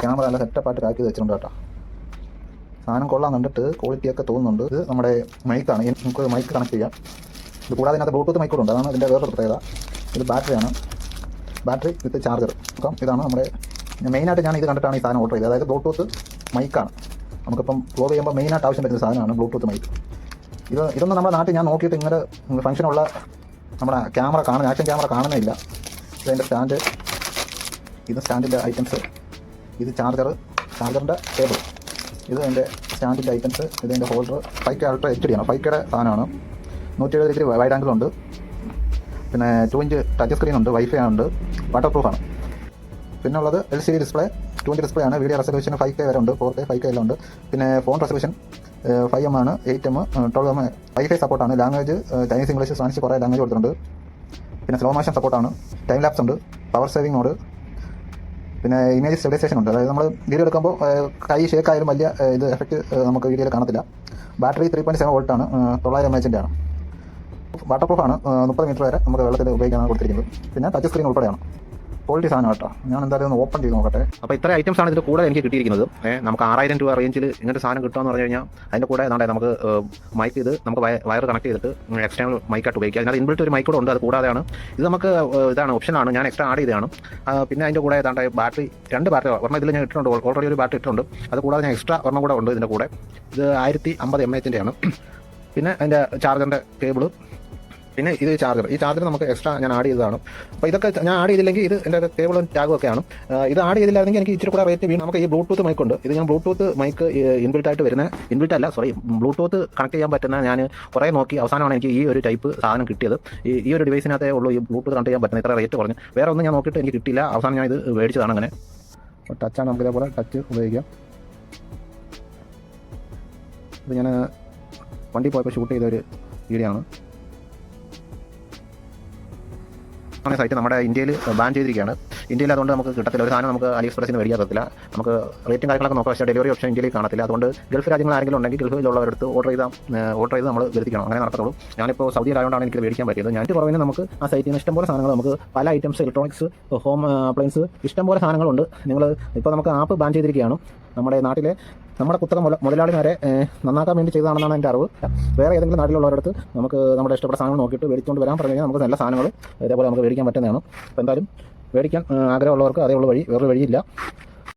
Camera നല്ല സെറ്റപ്പായിട്ട് pack ചെയ്ത് വെച്ചിട്ടുണ്ട് കേട്ടോ. സാധനം കൊള്ളാൻ കണ്ടിട്ട് ക്വാളിറ്റിയൊക്കെ തോന്നുന്നുണ്ട്. ഇത് നമ്മുടെ മൈക്കാണ്, നമുക്ക് മൈക്ക് കണക്ട് ചെയ്യാം. ഇത് കൂടാതെ ഇതിനകത്ത് ബ്ലൂടൂത്ത് മൈക്ക് ഉണ്ട്, അതാണ് ഇതിൻ്റെ വേറൊരു പ്രത്യേകത. ഇത് ബാറ്ററിയാണ്, ബാറ്ററി വിത്ത് ചാർജർ. അപ്പം ഇതാണ് നമ്മുടെ മെയിനായിട്ട് ഞാൻ ഇത് കണ്ടിട്ടാണ് ഈ സാധനം ഓർഡർ ചെയ്തത്. അതായത് ബ്ലൂടൂത്ത് മൈക്കാണ്, നമുക്കിപ്പം വ്ലോഗ് ചെയ്യുമ്പോൾ മെയിനായിട്ട് ആവശ്യം വരുന്ന സാധനമാണ് ബ്ലൂടൂത്ത് മൈക്ക്. ഇതൊന്നും നമ്മുടെ നാട്ടിൽ ഞാൻ നോക്കിയിട്ട് ഇങ്ങനെ ഫംഗ്ഷനുള്ള നമ്മുടെ ക്യാമറ ആക്ഷൻ ക്യാമറ കാണുന്നില്ല. ഇതിൻ്റെ സ്റ്റാൻഡ്, ഇത് സ്റ്റാൻഡിൻ്റെ ഐറ്റംസ്, ഇത് ചാർജറിൻ്റെ കേബിൾ, ഇത് എൻ്റെ സ്റ്റാൻഡിൻ്റെ ഐറ്റംസ്, ഇതിൻ്റെ ഹോൾഡർ. 5K അൾട്രാ HD ആണ്, 5Kയുടെ സാധനമാണ്. 170 ഡിഗ്രി വൈഡ് ആംഗിളുണ്ട്, പിന്നെ 2 ഇഞ്ച് ടച്ച് സ്ക്രീൻ ഉണ്ട്, വൈഫൈ ഉണ്ട്, വാട്ടർ പ്രൂഫാണ്. പിന്നെ ഉള്ളത് LCD ഡിസ്പ്ലേ, 2 ഇഞ്ച് ഡിസ്പ്ലേ ആണ്. വീഡിയോ റെസൊല്യൂഷൻ 5K വരെ ഉണ്ട്, 4K 5K എല്ലാം ഉണ്ട്. പിന്നെ ഫോൺ റെസൊല്യൂഷൻ 5M ആണ്, 8M, 12M. വൈഫൈ സപ്പോർട്ടാണ്. ലാംഗ്വേജ് ചൈനീസ്, ഇംഗ്ലീഷ്, സ്പാനിഷ് കുറേ ലാംഗ്വേജ് കൊടുത്തിട്ടുണ്ട്. പിന്നെ സ്ലോ മോഷൻ സപ്പോർട്ടാണ്, ടൈം ലാപ്സ് ഉണ്ട്, പവർ സേവിംഗ് മോഡ്, പിന്നെ ഇമേജ് സ്റ്റെബിലൈസേഷൻ ഉണ്ട്. അതായത് നമ്മൾ വീഡിയോ എടുക്കുമ്പോൾ കൈ ഷേക്ക് ആയാലും വലിയ ഇത് എഫക്റ്റ് നമുക്ക് വീഡിയോയിൽ കാണത്തില്ല. ബാറ്ററി 3.7 വോൾട്ടാണ്, 900 mAh ആണ്. വാട്ടർ പ്രൂഫാണ്, 30 മീറ്റർ വരെ നമുക്ക് വെള്ളത്തിൽ ഉപയോഗിക്കാനാണ് കൊടുത്തിരിക്കുന്നത്. പിന്നെ ടച്ച് സ്ക്രീൻ ഉൾപ്പെടെയാണ്. ക്വാളിറ്റി സാധനം കേട്ടോ. ഞാൻ എന്തായാലും ഒന്ന് ഓപ്പൺ ചെയ്ത് നോക്കട്ടെ. അപ്പോൾ ഇത്ര ഐറ്റംസ് ആണ് ഇതിൻ്റെ കൂടെ എനിക്ക് കിട്ടിയിരിക്കുന്നത്. നമുക്ക് 6000 രൂപ റേഞ്ചിൽ ഇങ്ങനത്തെ സാധനം കിട്ടുകയെന്ന് പറഞ്ഞു കഴിഞ്ഞാൽ അതിൻ്റെ കൂടെ നമുക്ക് മൈക്ക്, ഇത് നമുക്ക് വയർ കണക്ട് ചെയ്തിട്ട് എക്സ്റ്റേണൽ മൈക്കായിട്ട് ഉപയോഗിക്കാം. അതിനകത്ത് ഇൻബിൽറ്റ് ഒരു മൈക്ക് കൂടെ ഉണ്ട്. അത് കൂടാതെയാണ് ഇത് നമുക്ക് ഇതാണ് ഓപ്ഷനാണ്, ഞാൻ എക്സ്ട്രാ ആഡ് ചെയ്തതാണ്. പിന്നെ അതിൻ്റെ കൂടെ ബാറ്ററി, 2 ബാറ്ററി ഒരെണ്ണം ഇതിൽ ഞാൻ ഇട്ടിട്ടുണ്ട്, ഓൾറെഡി ഒരു ബാറ്ററി ഇട്ടിട്ടുണ്ട്. അത് കൂടാതെ ഞാൻ എക്സ്ട്രാ ഒരെണ്ണം കൂടെ ഉണ്ട് ഇതിൻ്റെ കൂടെ. ഇത് 1050 mAh ആണ്. പിന്നെ അതിൻ്റെ ചാർജറിൻ്റെ കേബിള്, പിന്നെ ഇത് ചാർജർ. ഈ ചാർജർ നമുക്ക് എക്സ്ട്രാ ഞാൻ ആഡ് ചെയ്തതാണ്. അപ്പോൾ ഇതൊക്കെ ഞാൻ ആഡ് ചെയ്തില്ലെങ്കിൽ ഇത് എൻ്റെ കേബിളും ടാഗും ഒക്കെയാണ്. ഇത് ആഡ് ചെയ്തില്ലായിരുന്നെങ്കിൽ എനിക്ക് ഇച്ചിരി കൂടെ റേറ്റ് വീണ്. നമുക്ക് ഈ ബ്ലൂടൂത്ത് മൈക്ക് ഉണ്ട്. ഇത് ഞാൻ ബ്ലൂടൂത്ത് മൈക്ക് ഇൻബിൽറ്റ് ആയിട്ട് വരുന്ന, ഇൻബിൽറ്റ് അല്ല സോറി, ബ്ലൂടൂത്ത് കണക്ട് ചെയ്യാൻ പറ്റുന്ന ഞാൻ കുറേ നോക്കി അവസാനമാണ് എനിക്ക് ഈ ഒരു ടൈപ്പ് സാധനം കിട്ടിയത്. ഈ ഒരു ഡിവൈസിനകത്തേ ഉള്ളൂ ഈ ബ്ലൂടൂത്ത് കണക്ട് ചെയ്യാൻ പറ്റുന്ന, ഇത്ര റേറ്റ് കുറഞ്ഞ്. വേറെ ഒന്നും ഞാൻ നോക്കിയിട്ട് എനിക്ക് കിട്ടിയില്ല. അവസാനം ഞാൻ ഇത് മേടിച്ചതാണ്. അങ്ങനെ ടച്ചാണ്, നമുക്ക് ഇതേപോലെ ടച്ച് ഉപയോഗിക്കാം. ഇത് ഞാൻ വണ്ടി പോയപ്പോൾ ഷൂട്ട് ചെയ്ത ഒരു വീഡിയോ ആണ്. സൈറ്റ് നമ്മുടെ ഇന്ത്യയിൽ ബാൻ ചെയ്തിരിക്കുകയാണ്. ഇന്ത്യയിൽ അതുകൊണ്ട് നമുക്ക് കിട്ടത്തില്ല. ഒരു സാധനം നമുക്ക് AliExpress നിന്ന് മേടിക്കാൻ പറ്റത്തില്ല. നമുക്ക് റേറ്റും കാര്യങ്ങളൊക്കെ നോക്കാം, പക്ഷേ ഡെലിവറി ഓപ്ഷൻ ഇന്ത്യയിൽ കാണത്തില്ല. അതുകൊണ്ട് ഗൾഫ് രാജ്യങ്ങൾ ആരെങ്കിലും ഉണ്ടെങ്കിൽ ഗൾഫിലുള്ളവരടുത്ത് ഓർഡർ ചെയ്ത് നമ്മൾ വരുത്തിക്കണം, അങ്ങനെ നടത്തുള്ളൂ. ഞാനിപ്പോൾ സൗദിയിലായതുകൊണ്ടാണ് എനിക്ക് മേടിക്കാൻ പറ്റിയത്. ഞാൻ പുറമേ നമുക്ക് ആ സൈറ്റിൽ നിന്ന് ഇഷ്ടംപോലെ സാധനങ്ങൾ, നമുക്ക് പല ഐറ്റംസ്, ഇലക്ട്രോണിക്സ്, ഹോം അപ്ലയൻസ്, ഇഷ്ടംപോലെ സാധനങ്ങളുണ്ട്. ഇപ്പോൾ നമുക്ക് ആപ്പ് ബാൻ ചെയ്തിരിക്കുകയാണ്. നമ്മുടെ കുത്തക മുതലാളിമാരെ നന്നാക്കാൻ വേണ്ടി ചെയ്തതാണെന്നാണ് എൻ്റെ അറിവ്. വേറെ ഏതെങ്കിലും നാട്ടിലുള്ളവരടുത്ത് നമുക്ക് നമ്മുടെ ഇഷ്ടപ്പെട്ട സാധനങ്ങൾ നോക്കിയിട്ട് മേടിച്ചുകൊണ്ട് വരാൻ പറഞ്ഞു കഴിഞ്ഞാൽ നമുക്ക് നല്ല സാധനങ്ങൾ ഇതേപോലെ നമുക്ക് മേടിക്കാൻ പറ്റുന്നതാണ്. അപ്പോൾ എന്തായാലും മേടിക്കാൻ ആഗ്രഹമുള്ളവർക്ക് അതേ ഉള്ള വഴി, വേറൊരു വഴിയില്ല.